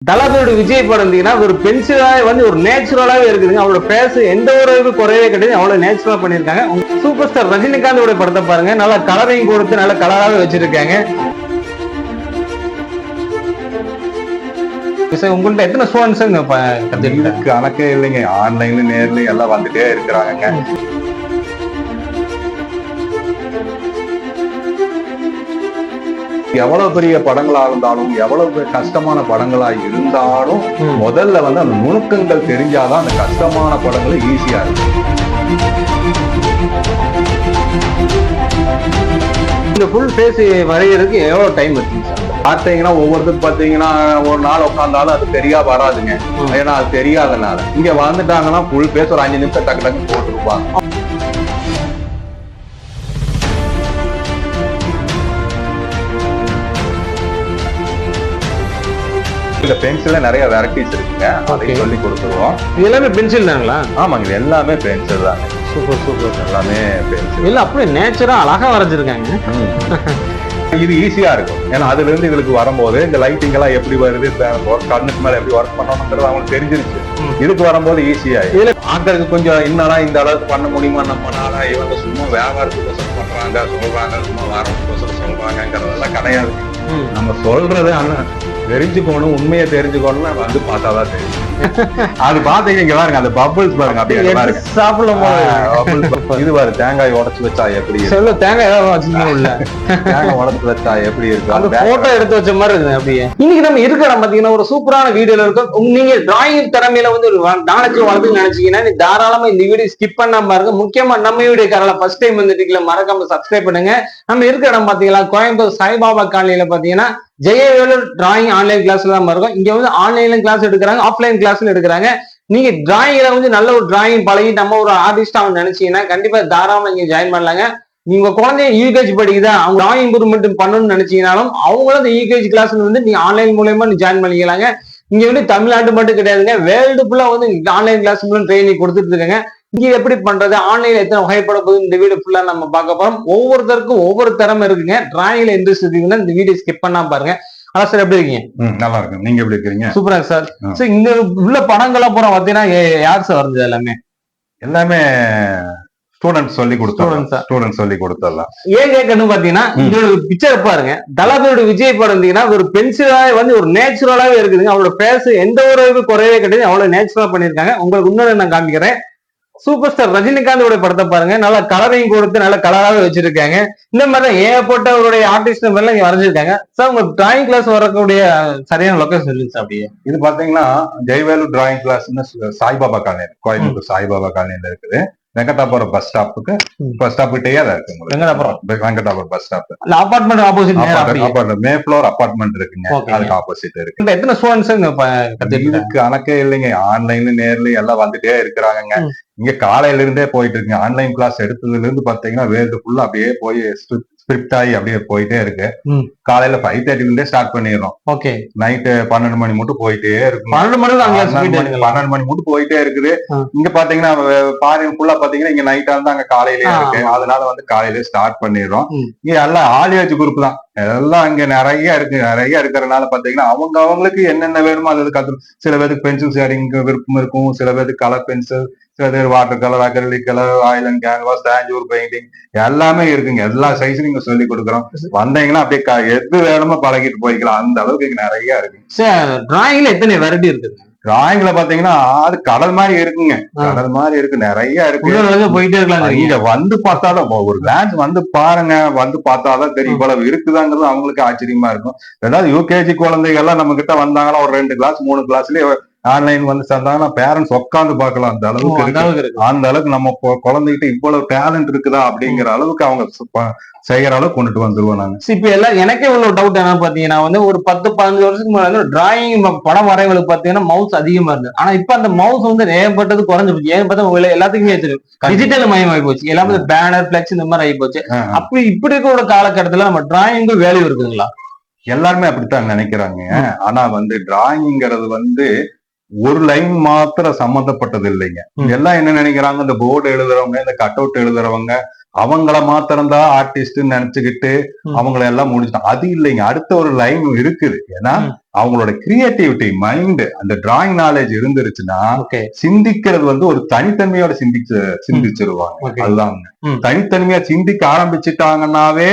தளபதியோட விஜய் படம் இருந்தீங்கன்னா ஒரு பென்சிலாவே வந்து ஒரு நேச்சுரலாவே இருக்குதுங்க. அவரோட பேச எந்த ஒரு இது குறையவே கிடையாது. அவ்வளவு நேச்சுரலா பண்ணிருக்காங்க. சூப்பர் ஸ்டார் ரஜினிகாந்தோட படத்தை பாருங்க, நல்லா கலரையும் கொடுத்து நல்ல கலராவே வச்சிருக்காங்க. உங்கள்ட்ட எத்தனை ஸ்டூடெண்ட்ஸ் இதுக்கு கணக்கே இல்லைங்க. ஆன்லைன்ல நேர்ல எல்லாம் வந்துட்டே இருக்கிறாங்க. எவ்வளவு பெரிய படங்களா இருந்தாலும், எவ்வளவு கஷ்டமான படங்களா இருந்தாலும், முதல்ல வந்து அந்த நுணுக்கங்கள் தெரிஞ்சாதான் அந்த கஷ்டமான படங்கள் ஈஸியா இருக்கும். இந்த ஃபுல் ஃபேஸ் வரைகிறதுக்கு எவ்வளவு டைம் இருக்குங்க சார்? பார்த்தீங்கன்னா ஒவ்வொருத்தருக்கு பார்த்தீங்கன்னா ஒரு நாள் உட்காந்தாலும் அது தெரியா வராதுங்க. ஏன்னா அது தெரியாதனால இங்க வந்துட்டாங்கன்னா ஃபுல் ஃபேஸ் ஒரு 5 நிமிஷம் டக்கு டக்கு போட்டுருப்பாங்க. இந்த பென்சில்ல நிறைய வெரைட்டிஸ் இருக்குங்க. அதை சொல்லி கொடுத்துருவோம். இது எல்லாமே பென்சில் தாங்களா? ஆமாங்க, இது எல்லாமே பென்சில் தான். Super super. எல்லாமே பென்சில். இல்ல அப்படியே நேச்சரா அழகா வரைஞ்சிருக்காங்க. இது ஈஸியா இருக்கும். ஏன்னா அதுல இருந்து இதுக்கு வரும்போது இந்த லைட்டிங் எல்லாம் எப்படி வருது, கண்ணுக்கு மேல எப்படி ஒர்க் பண்ணணும்ன்றது அவங்களுக்கு தெரிஞ்சிருச்சு. இதுக்கு வரும்போது ஈஸியா ஆக்கிறதுக்கு கொஞ்சம் இன்னும் இந்த அளவுக்கு பண்ண முடியுமா நம்மளால. இவங்க சும்மா வியாபாரத்துக்கோசரம் பண்றாங்க, சொல்றாங்க, சும்மா வரத்துக்கோசரம் சொல்றாங்கிறதெல்லாம் கிடையாது. நம்ம சொல்றது தெரிஞ்சுக்கணும், உண்மையை தெரிஞ்சுக்கணும்னா வந்து பார்த்தாதான் தெரியும். அது பாத்தீங்க இங்க பாருங்க, அந்த பபிள்ஸ் பாருங்க, அப்படியே பாருங்க சாப்பிடலாம். இது பாரு, தேங்காய் உடைச்சு வச்சா எப்படி சொல்ல, தேங்காய் வச்சுக்கணும்ல, தேங்காய் உடைச்சு வச்சா எப்படி இருக்கு, அந்த போட்டோ எடுத்து வச்ச மாதிரி இருக்கு. அப்படியே இன்னைக்கு நம்ம இருக்கிற பாத்தீங்கன்னா ஒரு சூப்பரான வீடியோல இருக்கும். நீங்க டிராயிங் திறமையில வந்து ஒரு நாலேஜ் வளர்த்து நினைச்சீங்கன்னா நீ தாராளமா இந்த வீடியோ ஸ்கிப் பண்ணாம பாருங்க. முக்கியமா நம்ம வீடியோ காரல ஃபர்ஸ்ட் டைம் வந்துட்டீங்களா, மறக்காம சப்ஸ்கிரைப் பண்ணுங்க. நம்ம இருக்கிற இடம் பாத்தீங்களா, கோயம்புத்தூர் சாய்பாபா காலனியில பாத்தீங்கன்னா ஜெயவேலு டிராயிங் ஆன்லைன் கிளாஸ்ல தான் இருக்கும். இங்க வந்து ஆன்லைன்ல கிளாஸ் எடுக்கிறாங்க, ஆஃப்லைன் கிளாஸ்ல எடுக்கிறாங்க. நீங்க டிராயிங்ல வந்து நல்ல ஒரு டிராயிங் பழகி நம்ம ஒரு ஆர்டிஸ்டா நினைச்சீங்கன்னா கண்டிப்பா தாராளமா நீங்க ஜாயின் பண்ணலாங்க. நீங்க குழந்தைய யூகேஜி படிக்குதா, அவங்க டிராயிங் இம்ப்ரூவ்மெண்ட் பண்ணணும்னு நினைச்சீங்கனாலும் அவங்களும் அந்த யூகேஜி கிளாஸ் வந்து நீங்க ஆன்லைன் மூலமா ஜாயின் பண்ணிக்கலாங்க. இங்க வந்து தமிழ்நாட்டு மட்டும் கிடையாதுங்க, வேர்ல்டு ஃபுல்லா வந்து ஆன்லைன் கிளாஸ் மூலம் ட்ரைனிங் கொடுத்துட்டு இருக்காங்க. இங்க எப்படி பண்றது, ஆன்லைன்ல எத்தனை வகைப்பட போகுது, இந்த வீடியோ ஃபுல்லா நம்ம பார்க்க போறோம். ஒவ்வொருத்தருக்கும் ஒவ்வொரு திறமை இருக்குங்க. டிராயிங்ல இன்ட்ரெஸ்ட் இருக்குன்னா இந்த வீடியோ ஸ்கிப் பண்ணாம பாருங்க. அதான் சார், எப்படி இருக்கீங்க? நல்லா இருக்கு. நீங்க எப்படி இருக்கீங்க? சூப்பரா சார். சார் இங்க உள்ள படங்கள்லாம் போறோம் பாத்தீங்கன்னா யார் சார் வரைஞ்சது? எல்லாமே ஸ்டூடெண்ட்ஸ் சொல்லி கொடுத்தலாம். ஏன் கேட்கணும் பாத்தீங்கன்னா இதோட பிக்சர் பாருங்க. தளபதியோட விஜய் படம் இருந்தீங்கன்னா ஒரு பென்சிலாவே வந்து ஒரு நேச்சுரலாவே இருக்குதுங்க. அவரோட பேச எந்த ஒரு இது குறையவே கிடையாது. அவ்வளவு நேச்சுரலா பண்ணிருக்காங்க. உங்களுக்கு இன்னொரு நான் காமிக்கிறேன். சூப்பர் ஸ்டார் ரஜினிகாந்தோட படத்தை பாருங்க, நல்லா கலரையும் கொடுத்து நல்ல கலராகவே வச்சிருக்காங்க. இந்த மாதிரி ஏகப்பட்டவருடைய ஆர்டிஸ்ட் எல்லாம் இங்க வரைஞ்சிருக்காங்க. சார் உங்க டிராயிங் கிளாஸ் வரக்கூடிய சரியான லொகேஷன் சொல்லுங்க சார். அப்படியே இது பாத்தீங்கன்னா ஜெயவேலு டிராயிங் கிளாஸ்ன்னு சாய்பாபா காலனி, கோயம்புத்தூர் சாய்பாபா காலனியில இருக்குது. வெங்கடாபுரம் பஸ் ஸ்டாப்புக்கு கிட்டேயே தான் இருக்கு. Venkatapuram bus stop apartment opposite Mayflower apartment இருக்குங்க. அதுக்கு ஆப்போசிட் இருக்கு. எத்தனை ஸ்டூடெண்ட்ஸ்? இதுக்கு கணக்கே இல்லைங்க. ஆன்லைன்ல நேர்ல எல்லாம் வந்துட்டே இருக்கிறாங்க. இங்க காலையில இருந்தே போயிட்டு இருக்குங்க. ஆன்லைன் கிளாஸ் எடுத்ததுல இருந்து பாத்தீங்கன்னா வேர்ல்டு ஃபுல்லா அப்படியே போய் ஸ்கிரிப்ட் ஆகி அப்படியே போயிட்டே இருக்கு. காலையில 5:30 ஸ்டார்ட் பண்ணிடுறோம். ஓகே, நைட்டு 12 மணி மட்டும் போயிட்டே இருக்கு. 12 மணி மட்டும் போயிட்டே இருக்குது. இங்க பாத்தீங்கன்னா பாருங்க, ஃபுல்லா பாத்தீங்கன்னா இங்க நைட்டா இருந்தா அங்க காலையிலேயே இருக்கு. அதனால வந்து காலையில ஸ்டார்ட் பண்ணிடுறோம். இங்க எல்லாம் ஆலியாஜ் குரூப் தான் எல்லாம் இங்க நிறைய இருக்கிறதுனால பாத்தீங்கன்னா அவங்களுக்கு என்னென்ன வேணுமோ அது கத்து. சில பேருக்கு பென்சில் ஷேடிங் விருப்பம் இருக்கும், சில பேருக்கு கலர் பென்சில், சில பேர் water colour, acrylic colour, oil and canvas, Tanjore painting எல்லாமே இருக்குங்க. எல்லா சைஸ்லயும் இங்க சொல்லி கொடுக்குறோம். வந்தீங்கன்னா அப்படியே எது வேணுமோ பழகிட்டு போய்க்கலாம். அந்த அளவுக்கு இங்க நிறைய இருக்கு. டிராயிங்ல எத்தனை வெரைட்டி இருக்குது? டிராயிங்ல பாத்தீங்கன்னா அது கடல் மாதிரி இருக்குங்க. கடல் மாதிரி இருக்கு, நிறைய இருக்கு. போயிட்டே இருக்கலாம். இங்க வந்து பார்த்தாதான் ஒரு கிளான்ஸ் வந்து பாருங்க, வந்து பார்த்தாதான் தெரியும் இவ்வளவு இருக்குதாங்கிறது அவங்களுக்கு ஆச்சரியமா இருக்கும். ஏதாவது யூகேஜி குழந்தைகள் எல்லாம் நம்ம கிட்ட வந்தாங்கன்னா ஒரு 2 கிளாஸ் 3 கிளாஸ்லயே ஆன்லைன் வந்து சேர்ந்தாங்கன்னா பேரண்ட்ஸ் உட்காந்து பார்க்கலாம். அந்த அளவுக்கு இருக்கு. அந்த அளவுக்கு நம்ம குழந்தைகிட்ட இவ்வளவு டேலண்ட் இருக்குதா அப்படிங்கிற அளவுக்கு அவங்க செய்யற அளவுக்கு கொண்டுட்டு வந்துருவோம் நாங்க. இப்ப எல்லாம் எனக்கே ஒரு டவுட் என்ன பாத்தீங்கன்னா வந்து ஒரு 10-15 வருஷத்துக்கு முன்னாடி டிராயிங் படம் வரைவங்களுக்கு பாத்தீங்கன்னா மவுஸ் அதிகமா இருந்தது. ஆனா இப்ப அந்த மவுஸ் வந்து ஏற்பட்டது குறைஞ்சு போச்சு. ஏன் பார்த்தா எல்லாத்துக்குமே டிஜிட்டல் மயமாகி போச்சு. எல்லாமே பேனர் பிளெக்ஸ் இந்த மாதிரி ஆகி போச்சு. அப்படி இப்படி இருக்கிற காலகட்டத்துல நம்ம டிராயிங்கு வேல்யூ இருக்குதுங்களா? எல்லாருமே அப்படித்தான் நினைக்கிறாங்க. ஆனா வந்து டிராயிங்கிறது வந்து ஒரு லைன் மாத்திரம் சம்மந்தப்பட்டது இல்லைங்க. எல்லாம் என்ன நினைக்கிறாங்க, இந்த போர்டு எழுதுறவங்க, இந்த கட் அவுட் எழுதுறவங்க, அவங்கள மாத்திரம்தான் ஆர்டிஸ்ட் நினைச்சுக்கிட்டு அவங்கள எல்லாம் முடிச்சுட்டாங்க. அது இல்லைங்க, அடுத்த ஒரு லைன் இருக்குது. ஏன்னா அவங்களோட கிரியேட்டிவிட்டி மைண்ட், அந்த டிராயிங் நாலேஜ் இருந்துருச்சுன்னா சிந்திக்கிறது வந்து ஒரு தனித்தன்மையோட சிந்திச்சிருவாங்க. அதுதான் தனித்தன்மையா சிந்திக்க ஆரம்பிச்சுட்டாங்கன்னாவே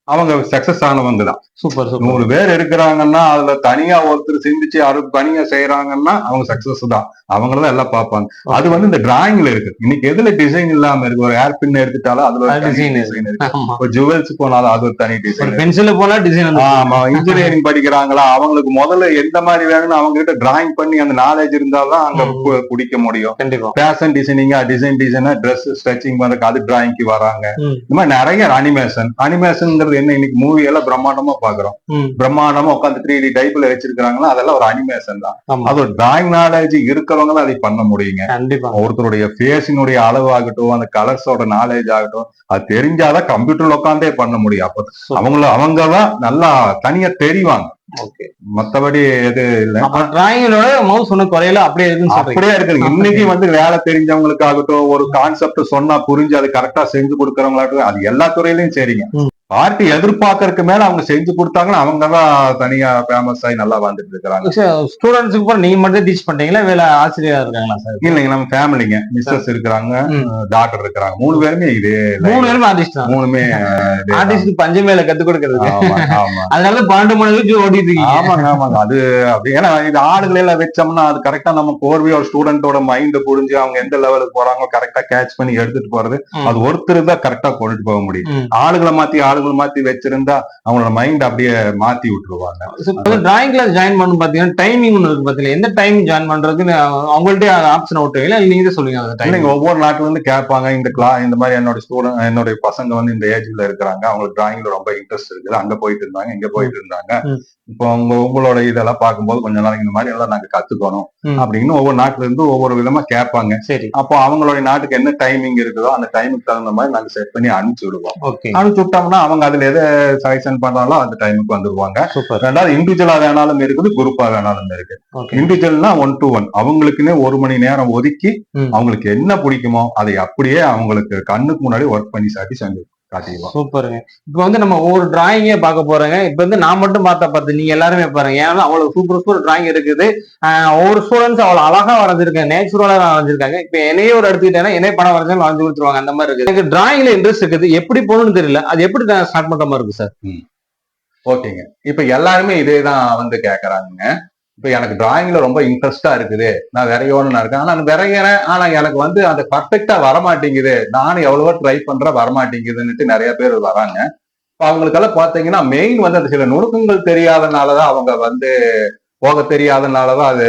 அவங்க சக்சஸ் ஆனவங்க தான். சூப்பர். 100 பேர் இருக்கிறாங்கன்னா அதுல தனியா ஒருத்தர் சிந்திச்சு தனியா செய்யறாங்கன்னா அவங்க சக்சஸ் தான். அவங்களதான் எல்லாம் பார்ப்பாங்க. அது வந்து இந்த டிராயிங்ல இருக்கு. இன்னைக்கு எதுல டிசைன் இல்லாம இருக்கு? ஒரு ஏர் பின் எடுத்துட்டாலும் அதுல ஒரு டிசைன் இருக்கு. ஒரு ஜுவல்ஸ் போனாலும் அது ஒரு தனி டிசைன். பென்சில் போனா டிசைன். ஆமா, இன்ஜினியரிங் படிக்கிறாங்களா, அவங்களுக்கு முதல்ல எந்த மாதிரி வேணும்னு அவங்க கிட்ட டிராயிங் பண்ணி அந்த நாலேஜ் இருந்தால்தான் அங்க பிடிக்க முடியும். கண்டிப்பா. ஃபேஷன் டிசைனிங்கா, டிசைனா ட்ரெஸ் ஸ்ட்ரெச்சிங் பண்றதுக்கு அது டிராயிங்க்கு வராங்க. இந்த மாதிரி நிறைய அனிமேஷன்ங்கிறது என்ன, இன்னைக்கு மூவி எல்லாம் பிரம்மாண்டமா பாக்குறோம். பிரம்மாண்டமா உட்காந்து 3D டைப்ல வச்சிருக்காங்களா, அதெல்லாம் ஒரு அனிமேஷன் தான். அது ஒரு டிராயிங் நாலேஜ் இருக்கிறவங்க தான் அதை பண்ண முடியுங்க. ஒருத்தருடைய ஃபேஸினுடைய அளவு ஆகட்டும், அந்த கலர்ஸோட நாலேஜ் ஆகட்டும், அது தெரிஞ்சாதான் கம்ப்யூட்டர்ல உட்காந்தே பண்ண முடியும். அப்ப அவங்கதான் நல்லா தனியா தெரிவாங்க. மத்தபடி எது இல்ல. டிராயிங்கோட மவுஸ் ஒண்ணு குறையில அப்படியே இருக்கு. இன்னைக்கு வந்து வேலை தெரிஞ்சவங்களுக்கு ஆகட்டும், ஒரு கான்செப்ட் சொன்னா புரிஞ்சு அது கரெக்டா செஞ்சு கொடுக்கறவங்களாகட்டும், அது எல்லா துறையிலயும் சரிங்க. பார்ட்டி எதிர்பார்க்கறதுக்கு மேல அவங்க செஞ்சு கொடுத்தாங்கன்னா அவங்கதான் தனியா ஃபேமஸ் ஆகி நல்லா வந்துட்டு இருக்காங்க. ஸ்டூடெண்ட்ஸுக்கு கூட நீங்க மட்டும் டீச் பண்றீங்களா, வேலை ஆசிரியரா இருக்காங்களா சார்? இல்லைங்க, நம்ம ஃபேமிலிங்க, மிஸ்ஸஸ் இருக்கிறாங்க, டாக்டர் இருக்கிறாங்க. 3 பேருமே இதே. 3 பேருமே ஆர்டிஸ்ட் தான். 3மே ஆர்டிஸ்ட் பஞ்சமேல கத்து கொடுக்கறது. ஆமா, அதனால 12 மணி வரைக்கும் ஓடிட்டு இருக்கீங்க. ஆமாங்க. அது அப்படி. ஏன்னா இது ஆளுகளை எல்லாம் வச்சோம்னா அது கரெக்டா நம்ம கோர்வையா ஒரு ஸ்டூடெண்டோட மைண்ட் புரிஞ்சு அவங்க எந்த லெவலுக்கு போறாங்க கரெக்டா கேட்ச் பண்ணி எடுத்துட்டு போறது, அது ஒருத்தர் தான் கரெக்டா கொண்டுட்டு போக முடியும். ஆளுகளை மாத்தி வச்சிருந்தா அவங்களோட மைண்ட் அப்படியே மாத்தி விட்டுருவாங்க. டிராயிங் கிளாஸ் ஜாயின் பண்ணு பாத்தீங்கன்னா டைமிங் ஒன்று இருக்கு. பாத்தீங்கன்னா எந்த டைம் ஜாயின் பண்றதுன்னு அவங்கள்ட்ட ஆப்ஷன் விட்டுருவீங்களா, நீங்க சொல்லுவீங்க? ஒவ்வொரு நாட்டுல இருந்து கேட்பாங்க. இந்த மாதிரி என்னுடைய பசங்க வந்து இந்த ஏஜ்ல இருக்கிறாங்க, அவங்களுக்கு டிராயிங்ல ரொம்ப இன்ட்ரெஸ்ட் இருக்குது, அங்க போயிட்டு இருந்தாங்க, இங்க போயிட்டு இருந்தாங்க. இப்போ உங்களோட இதெல்லாம் பார்க்கும்போது கொஞ்ச நாளைக்கு இந்த மாதிரி எல்லாம் நாங்க கத்துக்கணும் அப்படின்னு ஒவ்வொரு நாட்டுல இருந்து ஒவ்வொரு விதமா கேட்பாங்க. சரி, அப்போ அவங்களுடைய நாட்டுக்கு என்ன டைமிங் இருக்குதோ அந்த டைமுக்கு தகுந்த மாதிரி நாங்க செட் பண்ணி அனுப்பிச்சு விடுவோம். அனுப்பிச்சு விட்டோம்னா அவங்க அதுல எதை சஜஷன் பண்றாங்களோ அந்த டைமுக்கு வந்துருவாங்க. ரெண்டாவது இண்டிவிஜுவலா வேணாலும் இருக்குது, குரூப்பா வேணாலும் இருக்கு. இண்டிவிஜுவல்னா 1 to 1 அவங்களுக்குன்னு 1 மணி நேரம் ஒதுக்கி அவங்களுக்கு என்ன பிடிக்குமோ அதை அப்படியே அவங்களுக்கு கண்ணுக்கு முன்னாடி ஒர்க் பண்ணி செஞ்சு காட்டிடுவோம். சூப்பருங்க. இப்ப வந்து நம்ம ஒவ்வொரு டிராயிங்கே பார்க்க போறோங்க. இப்ப வந்து நான் மட்டும் பார்த்து நீங்க எல்லாருமே பாருங்க. ஏன்னா அவ்வளவு சூப்பர் டிராயிங் இருக்குது. ஒவ்வொரு ஸ்டூடெண்ட்ஸ் அவ்வளவு அழகா வரைஞ்சிருக்காங்க, நேச்சுரலா வரைஞ்சிருக்காங்க. இப்ப என்னையே ஒரு எடுத்துக்கிட்டேன்னா என்னைய படம் வரைஞ்சாலும் வரைஞ்சு கொடுத்துருவாங்க. அந்த மாதிரி இருக்கு. எனக்கு டிராயிங்ல இன்ட்ரெஸ்ட் இருக்குது, எப்படி போகணும்னு தெரியல. அது எப்படி ஸ்டார்ட் பண்ற மாதிரி இருக்கு சார்? ஓகேங்க. இப்ப எல்லாருமே இதேதான் வந்து கேக்குறாங்க. இப்ப எனக்கு டிராயிங்ல ரொம்ப இன்ட்ரெஸ்டா இருக்குது, நான் விரையோன்னு இருக்கேன், ஆனா விரைகிறேன், ஆனா எனக்கு வந்து அது பர்ஃபெக்டா வரமாட்டேங்குது, நானும் எவ்வளவோ ட்ரை பண்றேன் வரமாட்டேங்குதுன்னுட்டு நிறைய பேர் வராங்க. இப்ப அவங்களுக்கெல்லாம் பாத்தீங்கன்னா மெயின் வந்து அந்த சில நுணுக்கங்கள் தெரியாதனாலதான் அவங்க வந்து போக தெரியாதனாலதான் அது